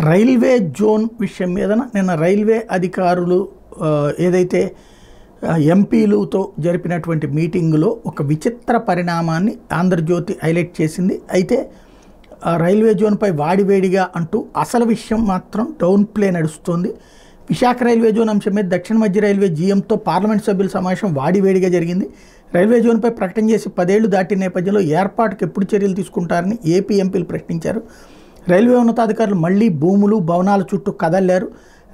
Railway zone విషయం మీద నిన్న రైల్వే అధికారులు ఏదైతే ఎంపీలతో జరిపినటువంటి మీటింగులో ఒక విచిత్ర పరిణామాన్ని ఆంధ్రజ్యోతి హైలైట్ చేసింది. అయితే రైల్వే జోన్పై వాడివేడిగా అంటూ అసలు విషయం మాత్రం డౌన్ ప్లే నడుస్తుంది. విశాఖ రైల్వే జోన్ అంశం మీద దక్షిణ మధ్య రైల్వే జీఎంతో పార్లమెంట్ సభ్యుల సమావేశం వాడివేడిగా జరిగింది. రైల్వే జోన్పై ప్రకటన చేసి 10 ఏళ్లు దాటిన నేపథ్యంలో ఏర్పాటుకు ఎప్పుడు చర్యలు తీసుకుంటారని ఏపీ ఎంపీలు ప్రశ్నించారు. రైల్వే ఉన్నతాధికారులు మళ్లీ భూములు భవనాల చుట్టూ కదలారు.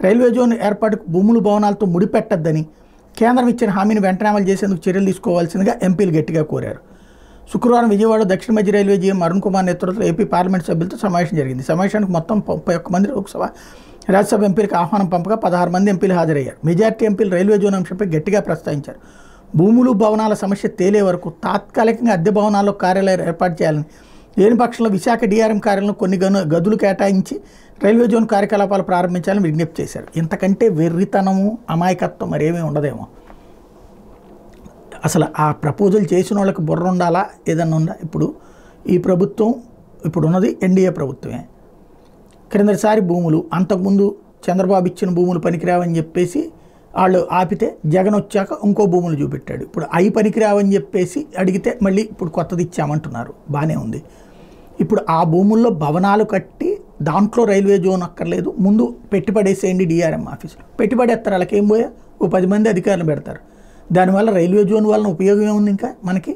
రైల్వే జోన్ ఏర్పాటుకు భూములు భవనాలతో ముడిపెట్టద్దని కేంద్రం ఇచ్చిన హామీని వెంటనే అమలు చేసేందుకు చర్యలు తీసుకోవాల్సిందిగా ఎంపీలు గట్టిగా కోరారు. శుక్రవారం విజయవాడ దక్షిణ మధ్య రైల్వే జీఎం అరుణ్ కుమార్ నేతృత్వంలో ఏపీ పార్లమెంట్ సభ్యులతో సమావేశం జరిగింది. సమావేశానికి మొత్తం 31 మంది లోక్సభ రాజ్యసభ ఎంపీలకు ఆహ్వానం పంపగా 16 మంది ఎంపీలు హాజరయ్యారు. మెజార్టీ ఎంపీలు రైల్వే జోన్ అంశంపై గట్టిగా ప్రస్తావించారు. భూములు భవనాల సమస్య తేలే వరకు తాత్కాలికంగా అద్దె భవనాల్లో కార్యాలయాలు ఏర్పాటు చేయాలని, లేని పక్షంలో విశాఖ డిఆర్ఎం కార్యాలయంలో కొన్ని గదులు కేటాయించి రైల్వే జోన్ కార్యకలాపాలు ప్రారంభించాలని విజ్ఞప్తి చేశారు. ఇంతకంటే వెర్రితనము అమాయకత్వం మరేమీ ఉండదేమో. అసలు ఆ ప్రపోజల్ చేసిన వాళ్ళకి బుర్ర ఉండాలా, ఏదన్నా ఉందా? ఇప్పుడు ఈ ప్రభుత్వం ఇప్పుడు ఉన్నది ఎన్డీఏ ప్రభుత్వమే. క్రిందటిసారి భూములు అంతకుముందు చంద్రబాబు ఇచ్చిన భూములు పనికిరావని చెప్పేసి వాళ్ళు ఆపితే జగన్ వచ్చాక ఇంకో భూములు చూపెట్టాడు. ఇప్పుడు అవి పనికిరావని చెప్పేసి అడిగితే మళ్ళీ ఇప్పుడు కొత్తది ఇచ్చామంటున్నారు. బాగానే ఉంది. ఇప్పుడు ఆ భూముల్లో భవనాలు కట్టి దాంట్లో రైల్వే జోన్ అక్కర్లేదు, ముందు పెట్టుబడేసేయండి డిఆర్ఎం ఆఫీసులో. పెట్టుబడేస్తారు, వాళ్ళకి ఏం పోయా ఓ 10 మంది అధికారులు పెడతారు. దానివల్ల రైల్వే జోన్ వలన ఉపయోగం ఏముంది? ఇంకా మనకి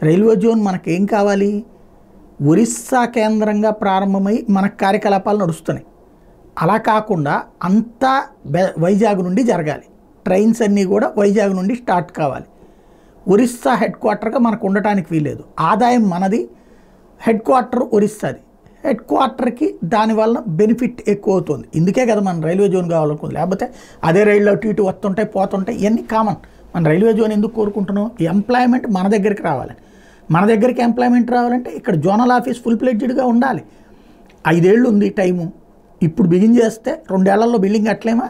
రైల్వే జోన్ మనకేం కావాలి? ఒరిస్సా కేంద్రంగా ప్రారంభమై మనకు కార్యకలాపాలు నడుస్తున్నాయి. అలా కాకుండా అంతా వైజాగ్ నుండి జరగాలి. ట్రైన్స్ అన్నీ కూడా వైజాగ్ నుండి స్టార్ట్ కావాలి. ఒరిస్సా హెడ్ క్వార్టర్గా మనకు ఉండటానికి వీల్లేదు. ఆదాయం మనది, హెడ్ క్వార్టర్ ఒరిస్సాది. హెడ్ క్వార్టర్కి దానివల్ల బెనిఫిట్ ఎక్కువ అవుతుంది. ఇందుకే కదా మన రైల్వే జోన్ కావాలనుకుంది. లేకపోతే అదే రైళ్ళు అటు ఇటు వస్తుంటాయి పోతుంటాయి, ఇవన్నీ కామన్. మన రైల్వే జోన్ ఎందుకు కోరుకుంటున్నాం? ఎంప్లాయ్మెంట్ మన దగ్గరికి రావాలి. మన దగ్గరికి ఎంప్లాయ్మెంట్ రావాలంటే ఇక్కడ జోనల్ ఆఫీస్ ఫుల్ ప్లెడ్జ్డ్గా ఉండాలి. 5 ఏళ్ళు ఉంది టైము. ఇప్పుడు బిగిన్ చేస్తే 2 ఏళ్లలో బిల్డింగ్ కట్టలేమా?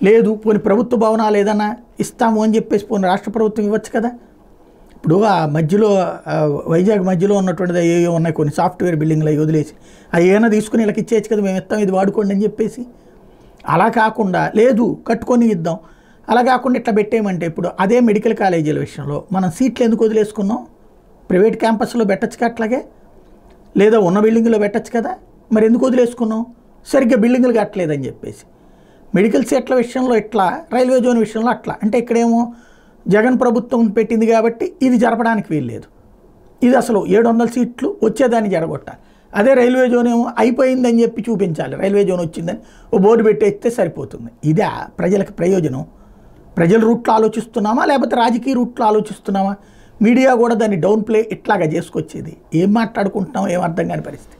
లేదు. పోనీ ప్రభుత్వ భవనాలు ఏదైనా ఇస్తాము అని చెప్పేసి పోనీ రాష్ట్ర ప్రభుత్వం ఇవ్వచ్చు కదా. ఇప్పుడు ఆ మధ్యలో వైజాగ్ మధ్యలో ఉన్నటువంటిది ఏవో ఉన్నాయి కొన్ని సాఫ్ట్వేర్ బిల్డింగ్లు అవి వదిలేసి అవి ఏమైనా తీసుకుని వీళ్ళకి ఇచ్చేయచ్చు కదా, మేము ఇస్తాం ఇది వాడుకోండి అని చెప్పేసి. అలా కాకుండా లేదు కట్టుకొని ఇద్దాం, అలా కాకుండా ఇట్లా పెట్టేయమంటే ఇప్పుడు అదే మెడికల్ కాలేజీల విషయంలో మనం సీట్లు ఎందుకు వదిలేసుకున్నాం? ప్రైవేట్ క్యాంపస్లో పెట్టచ్చు అట్లాగే, లేదా ఉన్న బిల్డింగ్లో పెట్టచ్చు కదా. మరి ఎందుకు వదిలేసుకున్నాం? సరిగ్గా బిల్డింగులు కట్టలేదని చెప్పేసి. మెడికల్ సీట్ల విషయంలో ఇట్లా, రైల్వే జోన్ విషయంలో అట్లా. అంటే ఇక్కడేమో జగన్ ప్రభుత్వం పెట్టింది కాబట్టి ఇది జరపడానికి వీల్లేదు. ఇది అసలు 700 సీట్లు వచ్చేదాన్ని జరగొట్టాలి. అదే రైల్వే జోన్ ఏమో అయిపోయిందని చెప్పి చూపించాలి. రైల్వే జోన్ వచ్చిందని ఓ బోర్డు పెట్టేస్తే సరిపోతుంది. ఇదే ప్రజలకు ప్రయోజనం? ప్రజల రూట్లో ఆలోచిస్తున్నామా లేకపోతే రాజకీయ రూట్లో ఆలోచిస్తున్నామా? మీడియా కూడా దాన్ని డౌన్ ప్లే ఇట్లాగా చేసుకొచ్చేది. ఏం మాట్లాడుకుంటున్నామో ఏం అర్థం కాని పరిస్థితి.